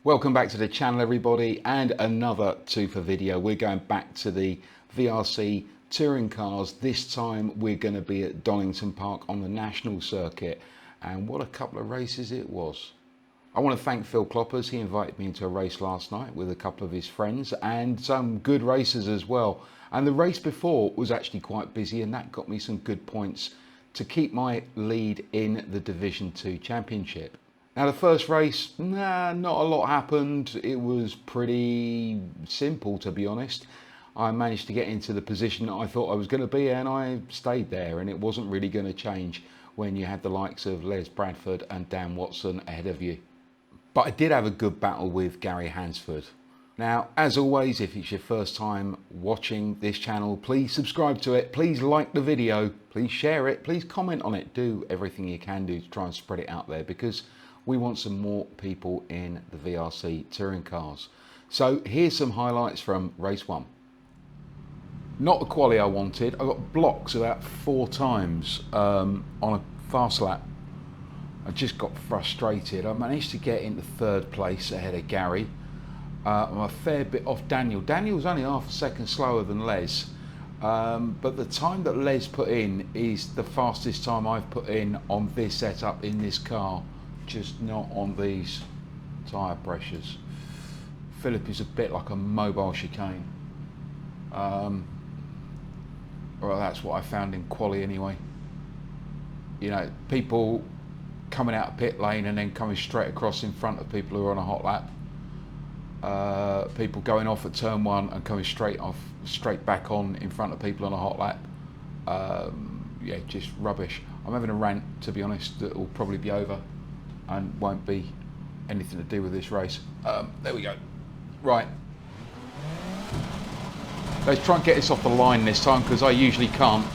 Welcome back to the channel, everybody, and another twofor video. We're going back to the VRC touring cars. This time we're going to be at Donnington Park on the national circuit, and what a couple of races it was. I want to thank Phil Kloppers. He invited me into a race last night with a couple of his friends and some good racers as well. And the race before was actually quite busy, and that got me some good points to keep my lead in the Division 2 Championship. Now the first race, not a lot happened. It was pretty simple, to be honest. I managed to get into the position that I thought I was going to be, and I stayed there, and it wasn't really going to change when you had the likes of Les Bradford and Dan Watson ahead of you. But I did have a good battle with Gary Hansford. Now, as always, if it's your first time watching this channel, please subscribe to it, please like the video, please share it, please comment on it, do everything you can do to try and spread it out there, because we want some more people in the VRC touring cars. So here's some highlights from race one. Not the quali I wanted. I got blocks about 4 times on a fast lap. I just got frustrated. I managed to get into 3rd place ahead of Gary. I'm a fair bit off Daniel. Daniel was only half a second slower than Les. But the time that Les put in is the fastest time I've put in on this setup in this car. Just not on these tyre pressures. Philip is a bit like a mobile chicane. Well, that's what I found in quali anyway. You know, people coming out of pit lane and then coming straight across in front of people who are on a hot lap. People going off at turn 1 and coming straight back on in front of people on a hot lap. Yeah, just rubbish. I'm having a rant, to be honest, that will probably be over and won't be anything to do with this race. There we go. Right. Let's try and get this off the line this time, because I usually can't.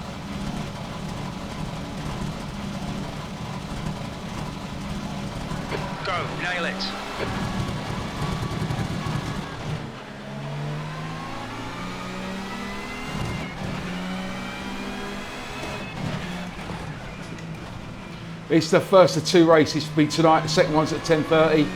Go, nail it. It's the first of 2 races for me tonight. The second one's at 10:30.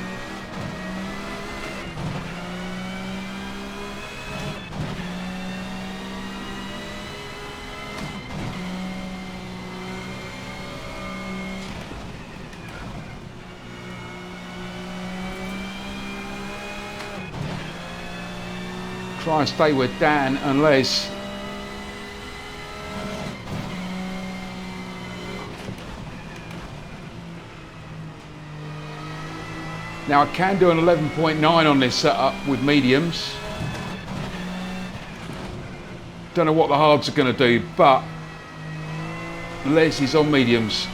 Try and stay with Dan and Les. Now I can do an 11.9 on this setup with mediums. Don't know what the hards are going to do, but Les is on mediums.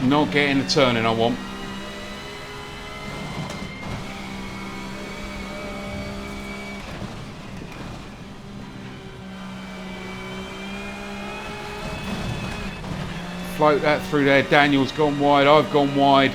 Not getting the turning I want. Float that through there. Daniel's gone wide, I've gone wide.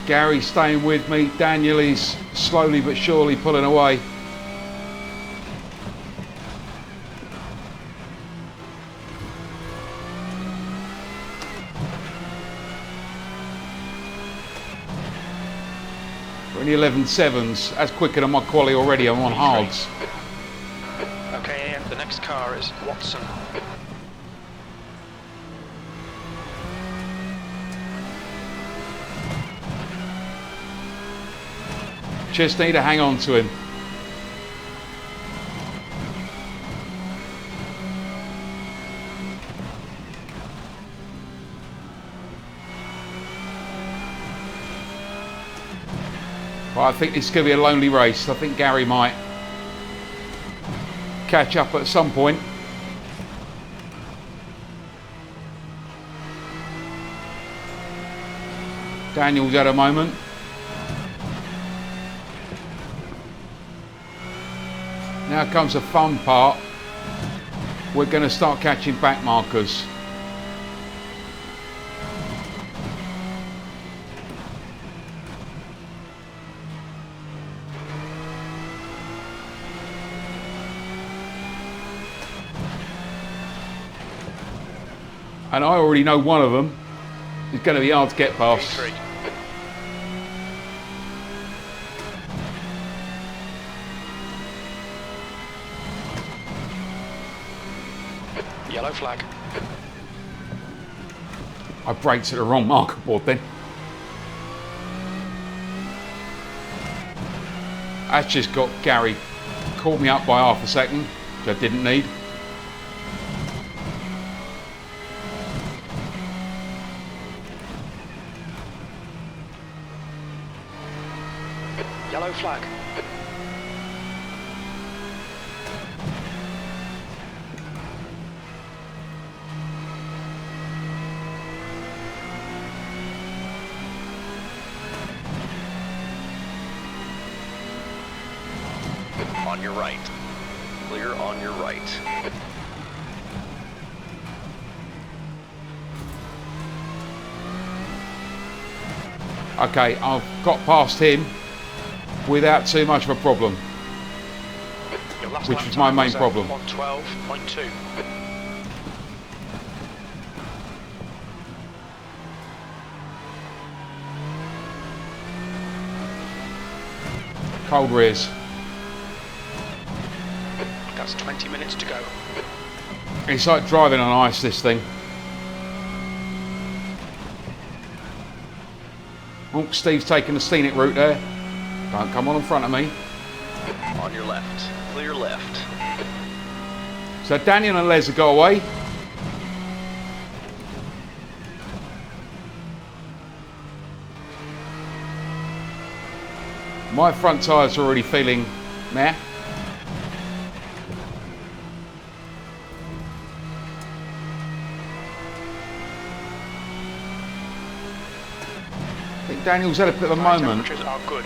Gary's staying with me. Daniel is slowly but surely pulling away. We're in the 11.7s. That's quicker than my quali already. I'm on hards. Okay, and the next car is Watson. Just need to hang on to him. Well, I think it's going to be a lonely race. I think Gary might catch up at some point. Daniel's at a moment. Now comes the fun part. We're going to start catching back markers. And I already know one of them is going to be hard to get past. V3. Yellow flag. I braked at the wrong marker board then. That's just got Gary caught me up by half a second, which I didn't need. Yellow flag. On your right. Clear on your right. Okay, I've got past him without too much of a problem, Your last which lap was my time main was, problem. 1:12.2. Cold rears. That's 20 minutes to go. It's like driving on ice, this thing. Oh, Steve's taking the scenic route there. Don't come on in front of me. On your left. Clear left. So Daniel and Les have got away. My front tyres are already feeling meh. I think Daniel's had a bit of a Tyre moment. temperatures are good.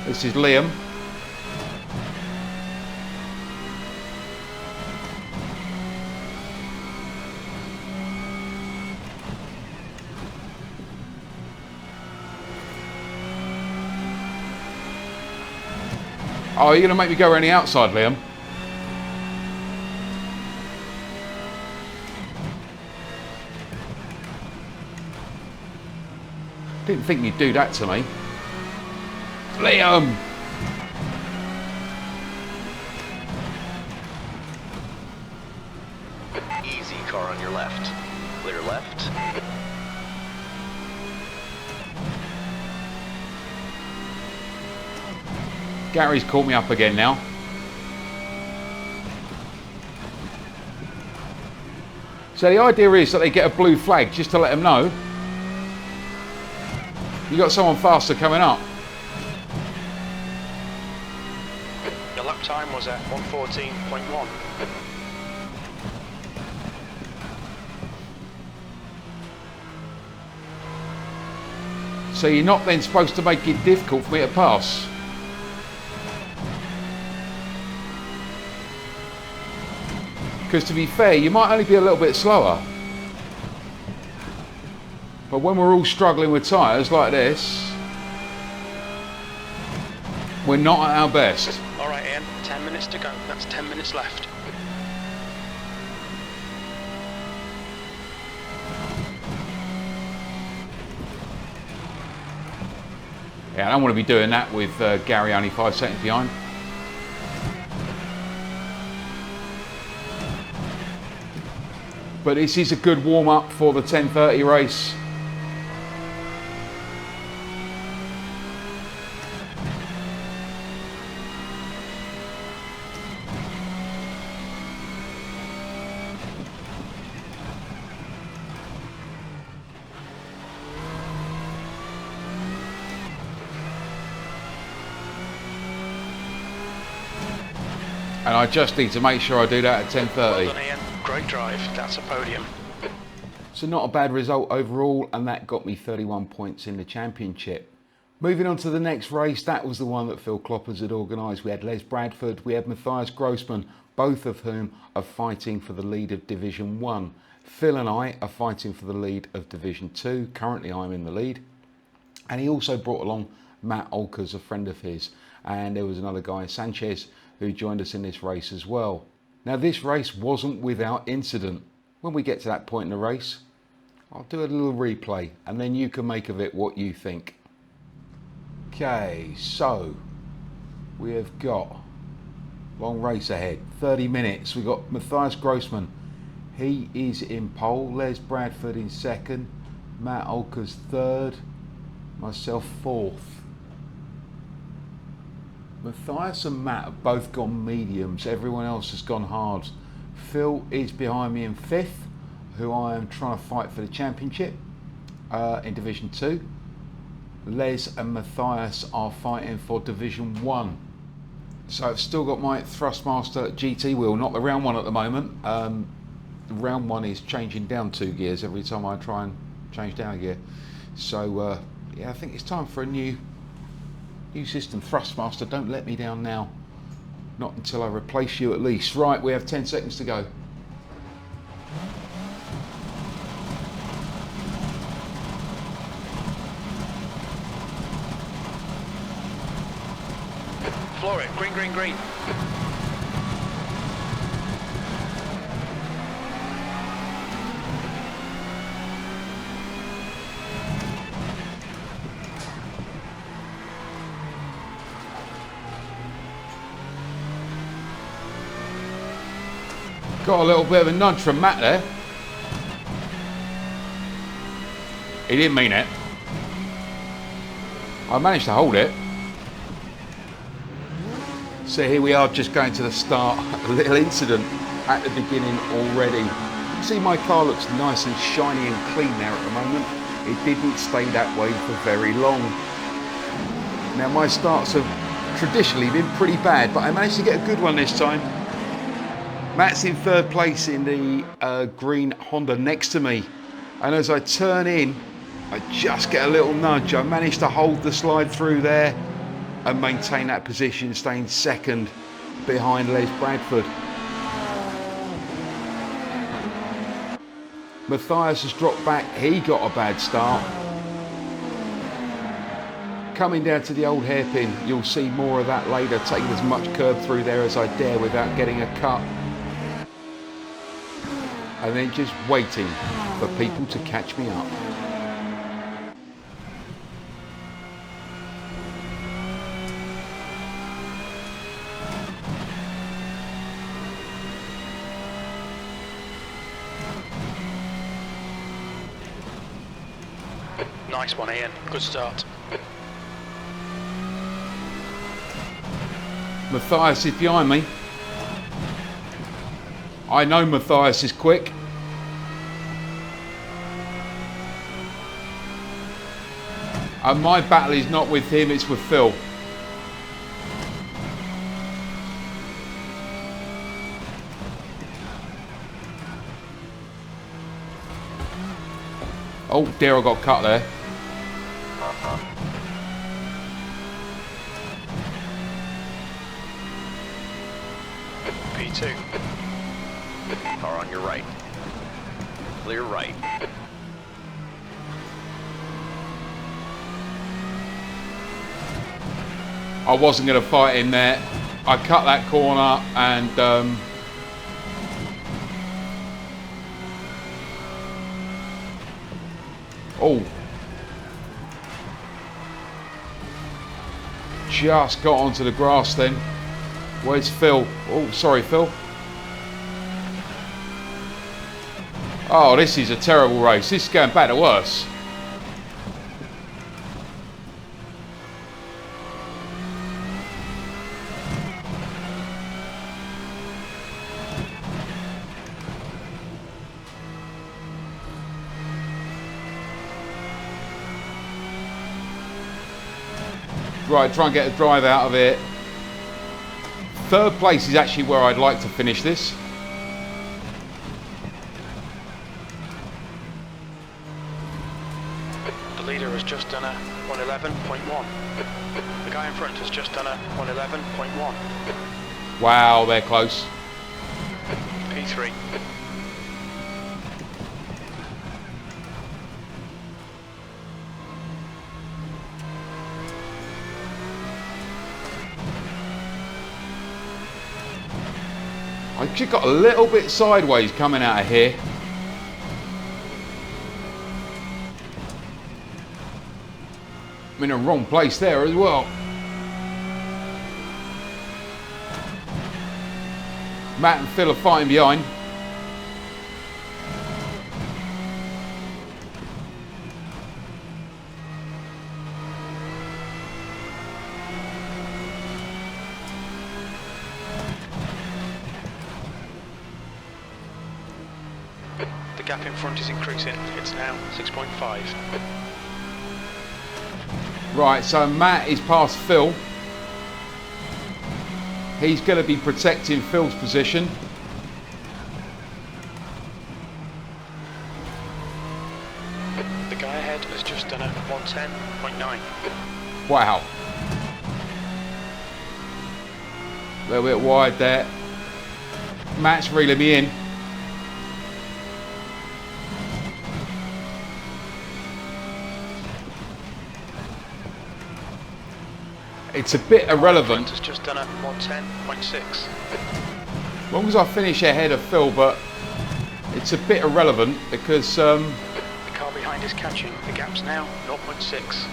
This is Liam. Oh, you're going to make me go around the outside, Liam? Didn't think you'd do that to me. Liam! Easy car on your left. Clear left. Gary's caught me up again now. So the idea is that they get a blue flag just to let them know you got someone faster coming up. Your lap time was at 1:14.1. So you're not then supposed to make it difficult for me to pass. Because to be fair, you might only be a little bit slower. But when we're all struggling with tyres like this, we're not at our best. All right, Ian, 10 minutes to go. That's 10 minutes left. Yeah, I don't want to be doing that with Gary only 5 seconds behind. But this is a good warm-up for the 10:30 race. And I just need to make sure I do that at 10:30. Well done, Ian. Great drive. That's a podium. So not a bad result overall, and that got me 31 points in the championship. Moving on to the next race, that was the one that Phil Kloppers had organised. We had Les Bradford, we had Matthias Grossman, both of whom are fighting for the lead of Division 1. Phil and I are fighting for the lead of Division 2. Currently I'm in the lead. And he also brought along Matt Olkers, a friend of his. And there was another guy, Sanchez, who joined us in this race as well. Now this race wasn't without incident. When we get to that point in the race, I'll do a little replay and then you can make of it what you think. Okay, so we have got long race ahead, 30 minutes. We've got Matthias Grossman. He is in pole. Les Bradford in second. Matt Olkers third. Myself fourth. Matthias and Matt have both gone mediums. Everyone else has gone hards. Phil is behind me in fifth, who I am trying to fight for the championship in Division 2. Les and Matthias are fighting for Division 1. So I've still got my Thrustmaster GT wheel, not the round one at the moment. The round one is changing down 2 gears every time I try and change down a gear. So yeah, I think it's time for a new system. Thrustmaster, don't let me down now. Not until I replace you at least. Right, we have 10 seconds to go. Floor it. Green, green, green. Got a little bit of a nudge from Matt there. He didn't mean it. I managed to hold it. So here we are, just going to the start. A little incident at the beginning already. You see my car looks nice and shiny and clean there at the moment. It didn't stay that way for very long. Now my starts have traditionally been pretty bad, but I managed to get a good one this time. Matt's in third place in the green Honda next to me. And as I turn in, I just get a little nudge. I managed to hold the slide through there and maintain that position, staying second behind Les Bradford. Matthias has dropped back. He got a bad start. Coming down to the old hairpin, you'll see more of that later, taking as much curb through there as I dare without getting a cut. And then just waiting for people to catch me up. Nice one, Ian. Good start. Matthias is behind me. I know Matthias is quick. And my battle is not with him, it's with Phil. Oh dear, I got cut there. P2. Car on your right. Clear right. I wasn't going to fight in there. I cut that corner and oh, just got onto the grass then. Where's Phil? Oh, sorry, Phil. Oh, this is a terrible race. This is going bad or worse. Right, try and get a drive out of it. Third place is actually where I'd like to finish this. The leader has just done a 111.1. The guy in front has just done a 111.1. Wow, they're close. P3. I just got a little bit sideways coming out of here. I'm in the wrong place there as well. Matt and Phil are fighting behind. The gap in front is increasing. It's now 6.5. Right, so Matt is past Phil. He's going to be protecting Phil's position. The guy ahead has just done a 110.9. Wow. A little bit wide there. Matt's reeling me in. It's a bit irrelevant. Has just done a 110.6. As long as I finish ahead of Phil, but it's a bit irrelevant because The car behind is catching. The gap's now 0.6.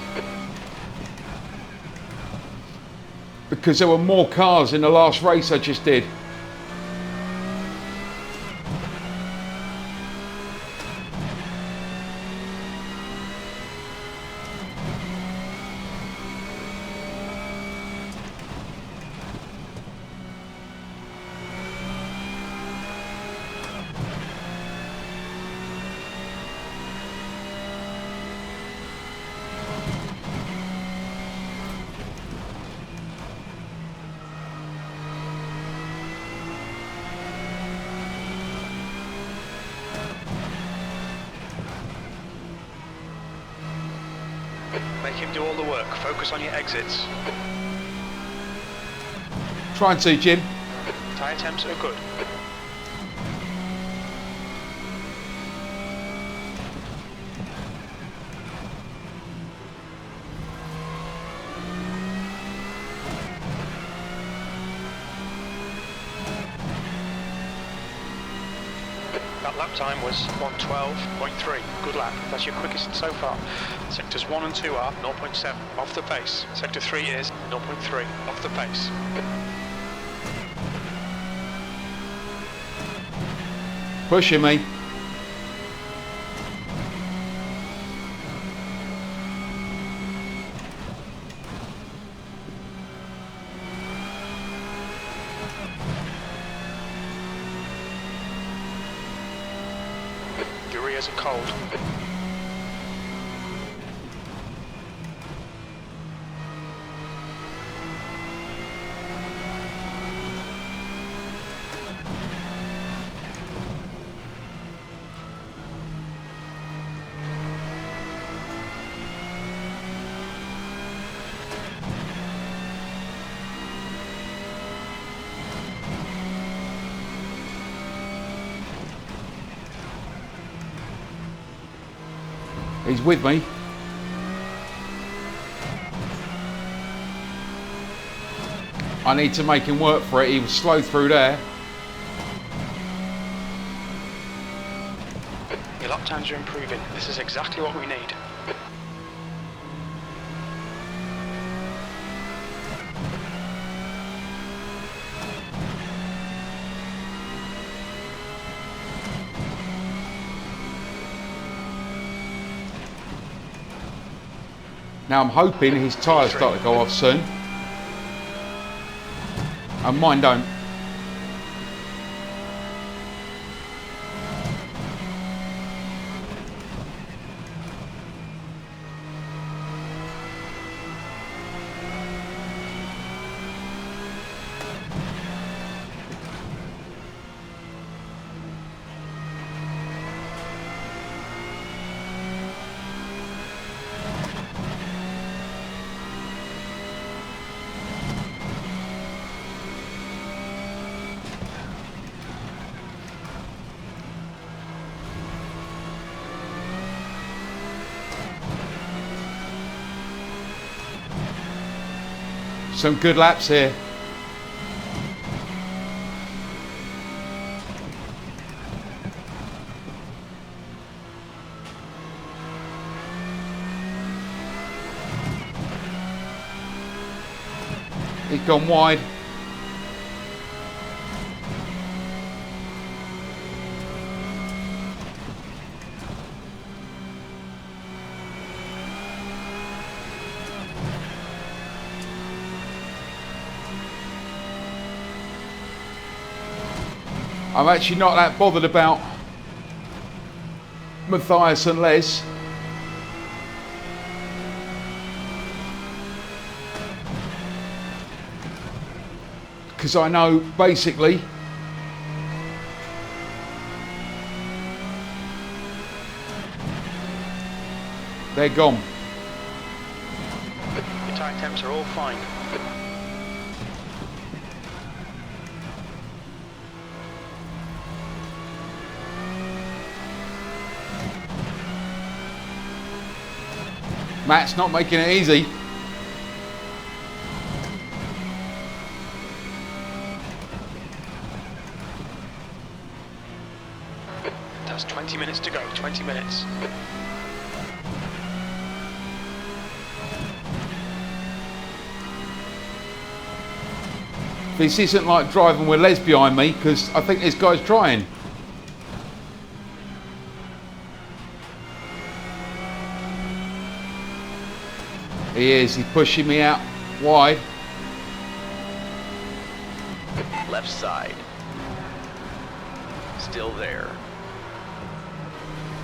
because there were more cars in the last race I just did. Make him do all the work. Focus on your exits. Trying to, Jim. Tyre temps are good. That lap time was 1:12.3. Good lap. That's your quickest so far. Sectors 1 and 2 are 0.7 off the pace. Sector 3 is 0.3 off the pace. Pushing me. Your ears are cold. He's with me. I need to make him work for it. He was slow through there. Your lap times are improving. This is exactly what we need. Now I'm hoping his tyres start to go off soon. And mine don't. Some good laps here. He's gone wide. I'm actually not that bothered about Matthias and Les. Because I know basically they're gone. Your tyre temps are all fine. Matt's not making it easy. That's 20 minutes to go, 20 minutes. This isn't like driving with Les behind me, because I think this guy's trying. He is, he's pushing me out wide. Left side. Still there.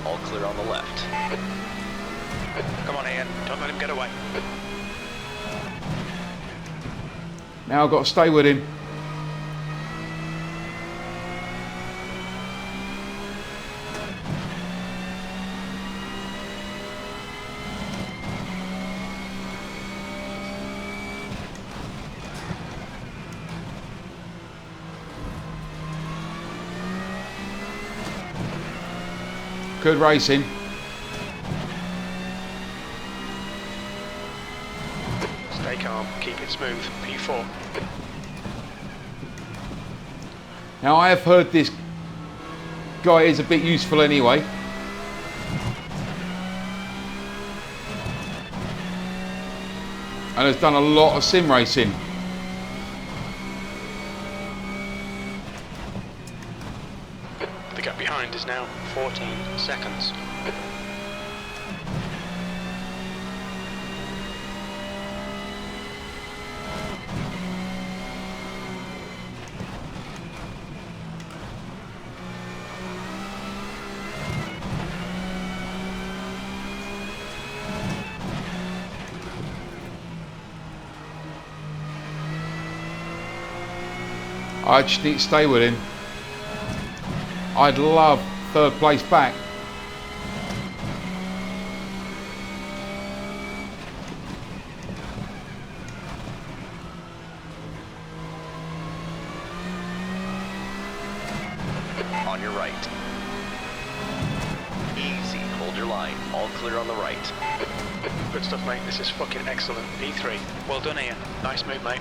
All clear on the left. Come on, Ian, don't let him get away. Now I've got to stay with him. Good racing. Stay calm, keep it smooth. P4. Now I have heard this guy is a bit useful anyway. And has done a lot of sim racing. The gap behind is now 14 seconds. I just need to stay with him. I'd love third place back. On your right. Easy, hold your line. All clear on the right. Good stuff, mate. This is fucking excellent. P3. Well done, Ian. Nice move, mate.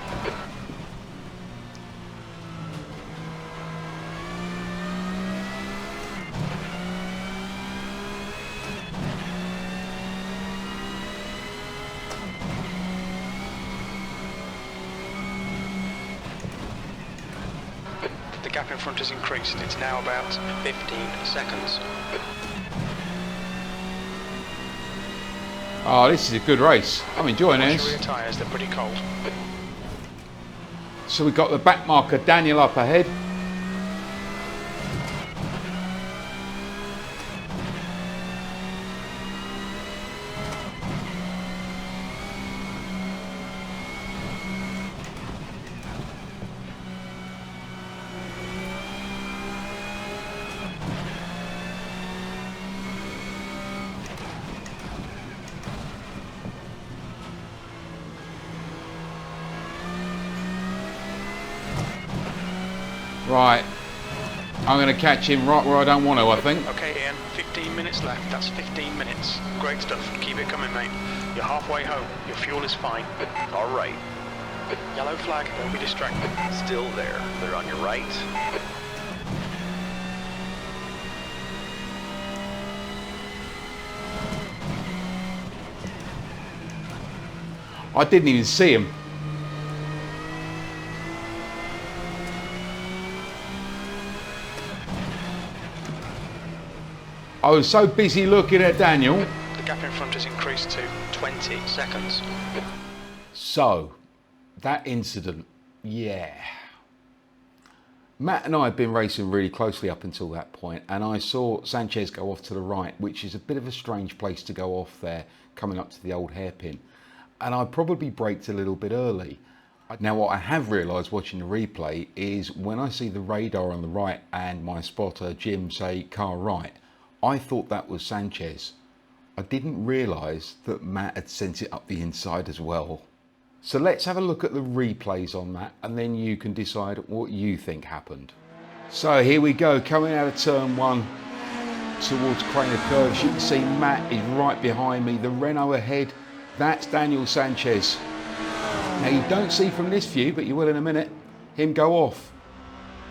The gap in front has increased. It's now about 15 seconds. Oh, this is a good race. I'm enjoying Watch this. your rear tyres, they're pretty cold. So we've got the back marker Daniel up ahead. Right, I'm going to catch him right where I don't want to, I think. Okay, Ian, 15 minutes left. That's 15 minutes. Great stuff. Keep it coming, mate. You're halfway home. Your fuel is fine. All right. Yellow flag, don't be distracted. Still there. Clear on your right. I didn't even see him. I was so busy looking at Daniel. The gap in front has increased to 20 seconds. So, that incident, yeah. Matt and I had been racing really closely up until that point, and I saw Sanchez go off to the right, which is a bit of a strange place to go off there, coming up to the old hairpin. And I probably braked a little bit early. Now, what I have realised watching the replay is when I see the radar on the right and my spotter, Jim, say car right, I thought that was Sanchez. I didn't realise that Matt had sent it up the inside as well. So let's have a look at the replays on that, and then you can decide what you think happened. So here we go, coming out of turn one towards Craner Curves. You can see Matt is right behind me. The Renault ahead, that's Daniel Sanchez. Now you don't see from this view, but you will in a minute, him go off.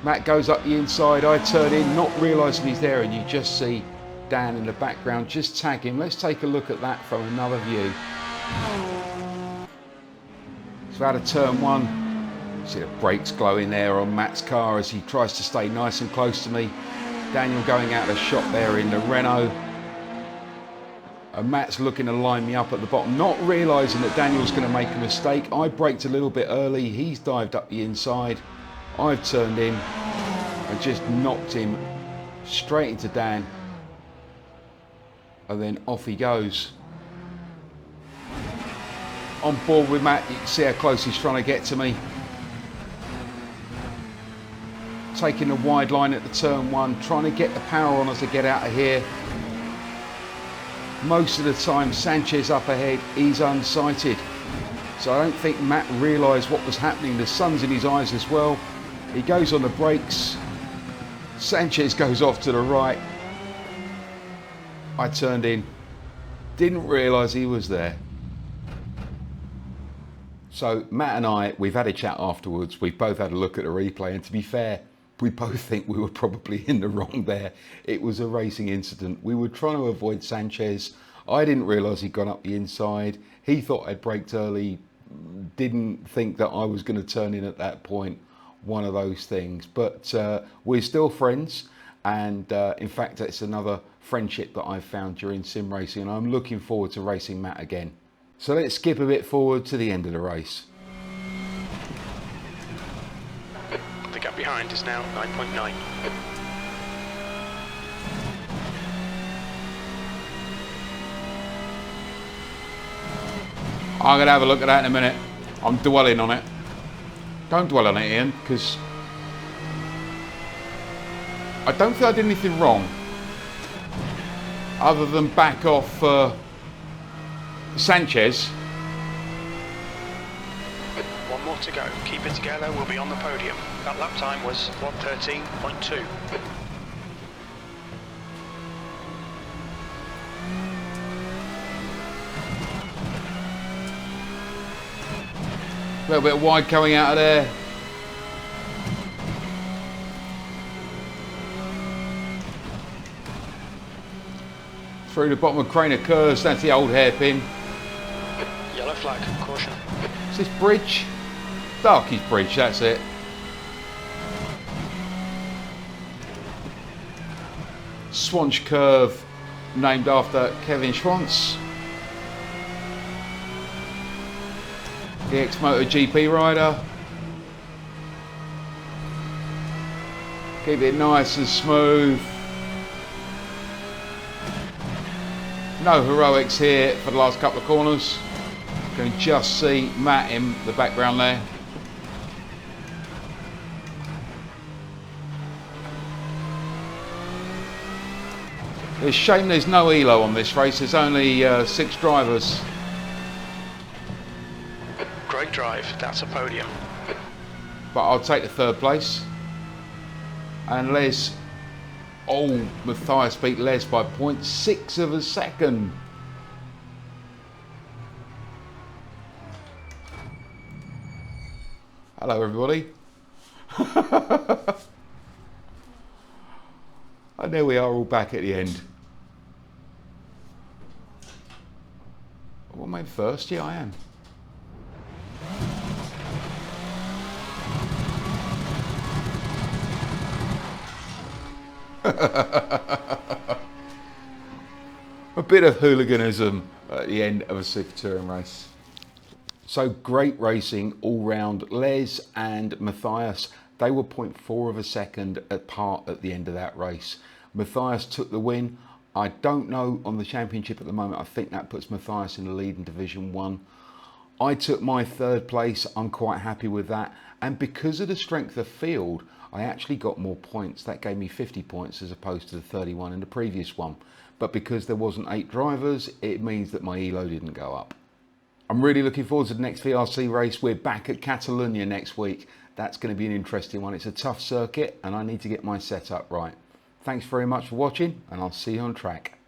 Matt goes up the inside, I turn in, not realising he's there, and you just see Dan in the background just tag him. Let's take a look at that from another view. So out of turn one, see the brakes glowing there on Matt's car as he tries to stay nice and close to me. Daniel going out of the shot there in the Renault. And Matt's looking to line me up at the bottom, not realising that Daniel's going to make a mistake. I braked a little bit early, he's dived up the inside. I've turned in and just knocked him straight into Dan. And then off he goes. On board with Matt, you can see how close he's trying to get to me. Taking the wide line at the turn one, trying to get the power on as I get out of here. Most of the time, Sanchez up ahead, he's unsighted. So I don't think Matt realised what was happening. The sun's in his eyes as well. He goes on the brakes. Sanchez goes off to the right. I turned in, didn't realise he was there. So Matt and I, we've had a chat afterwards. We've both had a look at the replay, and to be fair, we both think we were probably in the wrong there. It was a racing incident. We were trying to avoid Sanchez. I didn't realise he'd gone up the inside. He thought I'd braked early, didn't think that I was going to turn in at that point. One of those things. But we're still friends, and in fact, it's another friendship that I've found during sim racing, and I'm looking forward to racing Matt again. So let's skip a bit forward to the end of the race. The gap behind is now 9.9. I'm going to have a look at that in a minute. I'm dwelling on it. Don't dwell on it, Ian, because I don't think I did anything wrong other than back off Sanchez. One more to go. Keep it together, we'll be on the podium. That lap time was 1:13.2. A little bit wide coming out of there. Through the bottom of Craner Curves, that's the old hairpin. Yellow flag, caution. Is this bridge? Darkies Bridge, that's it. Swanch curve, named after Kevin Schwantz, the ex-MotoGP rider. Keep it nice and smooth. No heroics here for the last couple of corners. You can just see Matt in the background there. It's a shame there's no ELO on this race. There's only 6 drivers. Great drive, that's a podium. But I'll take the 3rd place. And Les, oh, Matthias beat Les by 0.6 of a second. Hello everybody. And there we are, all back at the end. Well, maybe first, yeah I am. A bit of hooliganism at the end of a super touring race. So great racing all round. Les and Matthias, they were 0.4 of a second apart at the end of that race. Matthias took the win. I don't know on the championship at the moment. I think that puts Matthias in the lead in Division 1. I took my third place. I'm quite happy with that. And because of the strength of field, I actually got more points. That gave me 50 points as opposed to the 31 in the previous one. But because there wasn't 8 drivers, it means that my elo didn't go up. I'm really looking forward to the next VRC race. We're back at Catalonia next week. That's going to be an interesting one. It's a tough circuit and I need to get my setup right. Thanks very much for watching and I'll see you on track.